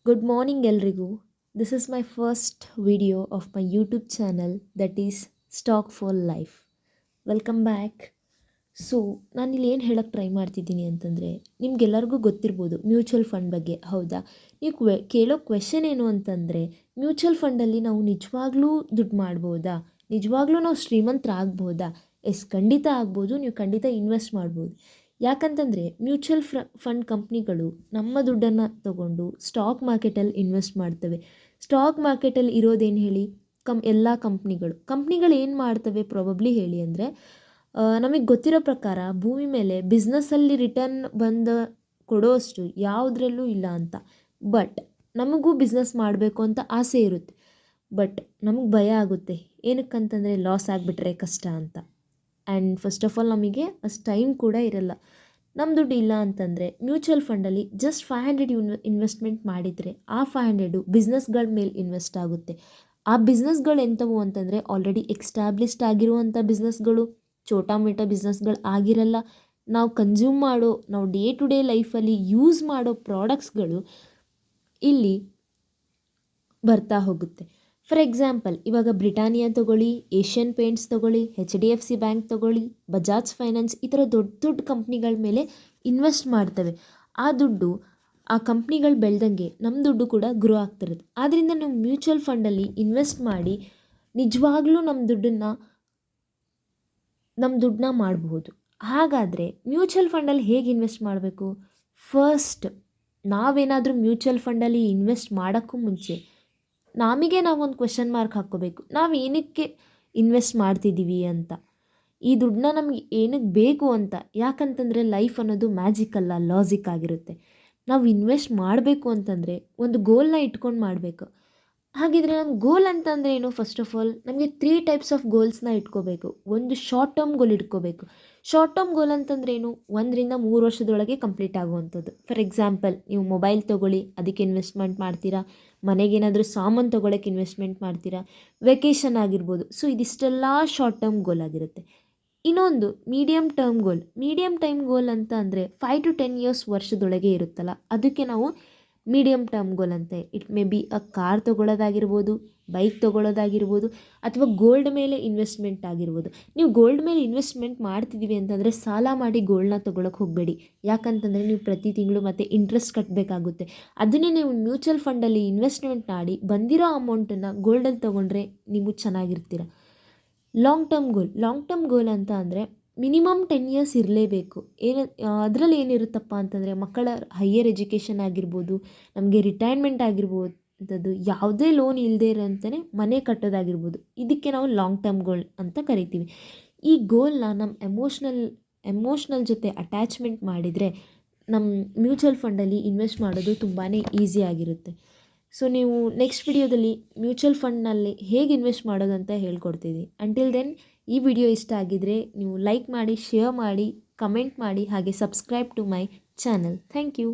Good morning ಎಲ್ರಿಗೂ. This is my first video of my YouTube channel that is Stock for Life. Welcome back. So ನಾನಿಲ್ಲಿ ಏನು ಹೇಳೋಕ್ಕೆ try ಮಾಡ್ತಿದ್ದೀನಿ ಅಂತಂದರೆ, ನಿಮಗೆಲ್ಲರಿಗೂ ಗೊತ್ತಿರ್ಬೋದು ಮ್ಯೂಚುವಲ್ ಫಂಡ್ ಬಗ್ಗೆ, ಹೌದಾ? ನೀವು ಕೇಳೋ ಕ್ವೆಶನ್ ಏನು ಅಂತಂದರೆ, ಮ್ಯೂಚುವಲ್ ಫಂಡಲ್ಲಿ ನಾವು ನಿಜವಾಗ್ಲೂ ದುಡ್ಡು ಮಾಡ್ಬೋದಾ? ನಿಜವಾಗ್ಲೂ ನಾವು ಶ್ರೀಮಂತರಾಗ್ಬೋದಾ? ಎಸ್, ಖಂಡಿತ ಆಗ್ಬೋದು. ನೀವು ಖಂಡಿತ ಇನ್ವೆಸ್ಟ್ ಮಾಡ್ಬೋದು. ಯಾಕಂತಂದರೆ ಮ್ಯೂಚುವಲ್ ಫಂಡ್ ಕಂಪ್ನಿಗಳು ನಮ್ಮ ದುಡ್ಡನ್ನು ತಗೊಂಡು ಸ್ಟಾಕ್ ಮಾರ್ಕೆಟಲ್ಲಿ ಇನ್ವೆಸ್ಟ್ ಮಾಡ್ತವೆ. ಸ್ಟಾಕ್ ಮಾರ್ಕೆಟಲ್ಲಿ ಇರೋದೇನು ಹೇಳಿ, ಎಲ್ಲ ಕಂಪ್ನಿಗಳು ಏನು ಮಾಡ್ತವೆ ಪ್ರಾಬಬ್ಲಿ ಹೇಳಿ ಅಂದರೆ, ನಮಗೆ ಗೊತ್ತಿರೋ ಪ್ರಕಾರ ಭೂಮಿ ಮೇಲೆ ಬಿಸ್ನೆಸ್ಸಲ್ಲಿ ರಿಟರ್ನ್ ಕೊಡೋಷ್ಟು ಯಾವುದ್ರಲ್ಲೂ ಇಲ್ಲ ಅಂತ. ಬಟ್ ನಮಗೂ ಬಿಸ್ನೆಸ್ ಮಾಡಬೇಕು ಅಂತ ಆಸೆ ಇರುತ್ತೆ. ಬಟ್ ನಮಗೆ ಭಯ ಆಗುತ್ತೆ, ಏನಕ್ಕಂತಂದರೆ ಲಾಸ್ ಆಗಿಬಿಟ್ರೆ ಕಷ್ಟ ಅಂತ. ಆ್ಯಂಡ್ ಫಸ್ಟ್ ಆಫ್ ಆಲ್ ನಮಗೆ ಅಷ್ಟು ಟೈಮ್ ಕೂಡ ಇರಲ್ಲ. ನಮ್ಮ ದುಡ್ಡು ಇಲ್ಲ ಅಂತಂದರೆ ಮ್ಯೂಚುವಲ್ ಫಂಡಲ್ಲಿ ಜಸ್ಟ್ 500 ಇನ್ವೆಸ್ಟ್ಮೆಂಟ್ ಮಾಡಿದರೆ ಆ 500 ಬಿಸ್ನೆಸ್ಗಳ ಮೇಲೆ ಇನ್ವೆಸ್ಟ್ ಆಗುತ್ತೆ. ಆ ಬಿಸ್ನೆಸ್ಗಳು ಎಂಥವು ಅಂತಂದರೆ ಆಲ್ರೆಡಿ ಎಕ್ಸ್ಟಾಬ್ಲಿಷ್ಡ್ ಆಗಿರುವಂಥ ಬಿಸ್ನೆಸ್ಗಳು, ಛೋಟಾ ಮೋಟಾ ಬಿಸ್ನೆಸ್ಗಳು ಆಗಿರಲ್ಲ. ನಾವು ಡೇ ಟು ಡೇ ಲೈಫಲ್ಲಿ ಯೂಸ್ ಮಾಡೋ ಪ್ರಾಡಕ್ಟ್ಸ್ಗಳು ಇಲ್ಲಿ ಬರ್ತಾ ಹೋಗುತ್ತೆ. ಫಾರ್ ಎಕ್ಸಾಂಪಲ್, ಇವಾಗ ಬ್ರಿಟಾನಿಯಾ ತೊಗೊಳ್ಳಿ, ಏಷ್ಯನ್ ಪೇಂಟ್ಸ್ ತೊಗೊಳ್ಳಿ, HDFC ಬ್ಯಾಂಕ್ ತೊಗೊಳ್ಳಿ, ಬಜಾಜ್ ಫೈನಾನ್ಸ್, ಈ ಥರ ದೊಡ್ಡ ದೊಡ್ಡ ಕಂಪ್ನಿಗಳ ಮೇಲೆ ಇನ್ವೆಸ್ಟ್ ಮಾಡ್ತವೆ. ಆ ದುಡ್ಡು ಆ ಕಂಪ್ನಿಗಳು ಬೆಳೆದಂಗೆ ನಮ್ಮ ದುಡ್ಡು ಕೂಡ ಗ್ರೋ ಆಗ್ತಿರುತ್ತೆ. ಆದ್ದರಿಂದ ನಾವು ಮ್ಯೂಚುವಲ್ ಫಂಡಲ್ಲಿ ಇನ್ವೆಸ್ಟ್ ಮಾಡಿ ನಿಜವಾಗ್ಲೂ ನಮ್ಮ ದುಡ್ಡನ್ನ ಮಾಡಬಹುದು. ಹಾಗಾದರೆ ಮ್ಯೂಚುವಲ್ ಫಂಡಲ್ಲಿ ಹೇಗೆ ಇನ್ವೆಸ್ಟ್ ಮಾಡಬೇಕು? ಫಸ್ಟ್, ನಾವೇನಾದರೂ ಮ್ಯೂಚುವಲ್ ಫಂಡಲ್ಲಿ ಇನ್ವೆಸ್ಟ್ ಮಾಡೋಕ್ಕೂ ಮುಂಚೆ ನಾವೊಂದು ಕ್ವೆಶನ್ ಮಾರ್ಕ್ ಹಾಕ್ಕೋಬೇಕು. ನಾವು ಏನಕ್ಕೆ ಇನ್ವೆಸ್ಟ್ ಮಾಡ್ತಿದ್ದೀವಿ ಅಂತ, ಈ ದುಡ್ಡನ್ನ ನಮಗೆ ಏನಕ್ಕೆ ಬೇಕು ಅಂತ. ಯಾಕಂತಂದರೆ ಲೈಫ್ ಅನ್ನೋದು ಮ್ಯಾಜಿಕ್ ಅಲ್ಲ, ಲಾಜಿಕ್ ಆಗಿರುತ್ತೆ. ನಾವು ಇನ್ವೆಸ್ಟ್ ಮಾಡಬೇಕು ಅಂತಂದರೆ ಒಂದು ಗೋಲ್ನ ಇಟ್ಕೊಂಡು ಮಾಡಬೇಕು. ಹಾಗಿದ್ರೆ ನಮ್ಮ ಗೋಲ್ ಅಂತಂದರೆ ಏನು? ಫಸ್ಟ್ ಆಫ್ ಆಲ್ ನಮಗೆ 3 ಟೈಪ್ಸ್ ಆಫ್ ಗೋಲ್ಸ್ನ ಇಟ್ಕೋಬೇಕು. ಒಂದು ಶಾರ್ಟ್ ಟರ್ಮ್ ಗೋಲ್ ಇಟ್ಕೋಬೇಕು. ಶಾರ್ಟ್ ಟರ್ಮ್ ಗೋಲ್ ಅಂತಂದ್ರೆ ಏನು? 1 ರಿಂದ 3 ವರ್ಷದೊಳಗೆ ಕಂಪ್ಲೀಟ್ ಆಗುವಂಥದ್ದು. ಫಾರ್ ಎಕ್ಸಾಂಪಲ್, ನೀವು ಮೊಬೈಲ್ ತೊಗೊಳ್ಳಿ, ಅದಕ್ಕೆ ಇನ್ವೆಸ್ಟ್ಮೆಂಟ್ ಮಾಡ್ತೀರಾ. ಮನೆಗೇನಾದರೂ ಸಾಮಾನು ತೊಗೊಳಕ್ಕೆ ಇನ್ವೆಸ್ಟ್ಮೆಂಟ್ ಮಾಡ್ತೀರಾ. ವೆಕೇಷನ್ ಆಗಿರ್ಬೋದು. ಸೊ ಇದಿಷ್ಟೆಲ್ಲ ಶಾರ್ಟ್ ಟರ್ಮ್ ಗೋಲ್ ಆಗಿರುತ್ತೆ. ಇನ್ನೊಂದು ಮೀಡಿಯಮ್ ಟರ್ಮ್ ಗೋಲ್ ಅಂತ ಅಂದರೆ 5 to 10 ಇಯರ್ಸ್ ವರ್ಷದೊಳಗೆ ಇರುತ್ತಲ್ಲ, ಅದಕ್ಕೆ ನಾವು ಮೀಡಿಯಮ್ ಟರ್ಮ್ ಗೋಲ್ ಅಂತೆ. ಇಟ್ ಮೇ ಬಿ ಕಾರ್ ತೊಗೊಳ್ಳೋದಾಗಿರ್ಬೋದು, ಬೈಕ್ ತೊಗೊಳ್ಳೋದಾಗಿರ್ಬೋದು, ಅಥವಾ ಗೋಲ್ಡ್ ಮೇಲೆ ಇನ್ವೆಸ್ಟ್ಮೆಂಟ್ ಆಗಿರ್ಬೋದು. ನೀವು ಗೋಲ್ಡ್ ಮೇಲೆ ಇನ್ವೆಸ್ಟ್ಮೆಂಟ್ ಮಾಡ್ತಿದ್ದೀವಿ ಅಂತಂದರೆ ಸಾಲ ಮಾಡಿ ಗೋಲ್ಡ್ನ ತೊಗೊಳಕ್ಕೆ ಹೋಗಬೇಡಿ. ಯಾಕಂತಂದರೆ ನೀವು ಪ್ರತಿ ತಿಂಗಳು ಮತ್ತೆ ಇಂಟ್ರೆಸ್ಟ್ ಕಟ್ಟಬೇಕಾಗುತ್ತೆ. ಅದನ್ನೇ ನೀವು ಮ್ಯೂಚುವಲ್ ಫಂಡಲ್ಲಿ ಇನ್ವೆಸ್ಟ್ಮೆಂಟ್ ಮಾಡಿ ಬಂದಿರೋ ಅಮೌಂಟನ್ನು ಗೋಲ್ಡಲ್ಲಿ ತೊಗೊಂಡ್ರೆ ನೀವು ಚೆನ್ನಾಗಿರ್ತೀರ. ಲಾಂಗ್ ಟರ್ಮ್ ಗೋಲ್ ಅಂತ ಅಂದರೆ ಮಿನಿಮಮ್ 10 ಇಯರ್ಸ್ ಇರಲೇಬೇಕು. ಅದರಲ್ಲಿ ಏನಿರುತ್ತಪ್ಪ ಅಂತಂದರೆ ಮಕ್ಕಳ ಹೈಯರ್ ಎಜುಕೇಷನ್ ಆಗಿರ್ಬೋದು, ನಮಗೆ ರಿಟೈರ್ಮೆಂಟ್ ಆಗಿರ್ಬೋದು, ಯಾವುದೇ ಲೋನ್ ಇಲ್ಲದೇ ಇರೋಂಥನೇ ಮನೆ ಕಟ್ಟೋದಾಗಿರ್ಬೋದು. ಇದಕ್ಕೆ ನಾವು ಲಾಂಗ್ ಟರ್ಮ್ ಗೋಲ್ ಅಂತ ಕರಿತೀವಿ. ಈ ಗೋಲ್ನ ನಮ್ಮ ಎಮೋಷ್ನಲ್ ಜೊತೆ ಅಟ್ಯಾಚ್ಮೆಂಟ್ ಮಾಡಿದರೆ ನಮ್ಮ ಮ್ಯೂಚುವಲ್ ಫಂಡಲ್ಲಿ ಇನ್ವೆಸ್ಟ್ ಮಾಡೋದು ತುಂಬಾ ಈಸಿ ಆಗಿರುತ್ತೆ. ಸೊ ನೀವು ನೆಕ್ಸ್ಟ್ ವಿಡಿಯೋದಲ್ಲಿ ಮ್ಯೂಚುವಲ್ ಫಂಡ್ನಲ್ಲಿ ಹೇಗೆ ಇನ್ವೆಸ್ಟ್ ಮಾಡೋದು ಅಂತ ಹೇಳ್ಕೊಡ್ತೀನಿ. ಅಂಟಿಲ್ ದೆನ್, ಈ ವಿಡಿಯೋ ಇಷ್ಟ ಆಗಿದ್ದರೆ ನೀವು ಲೈಕ್ ಮಾಡಿ, ಶೇರ್ ಮಾಡಿ, ಕಮೆಂಟ್ ಮಾಡಿ, ಹಾಗೆ subscribe to my channel. Thank you.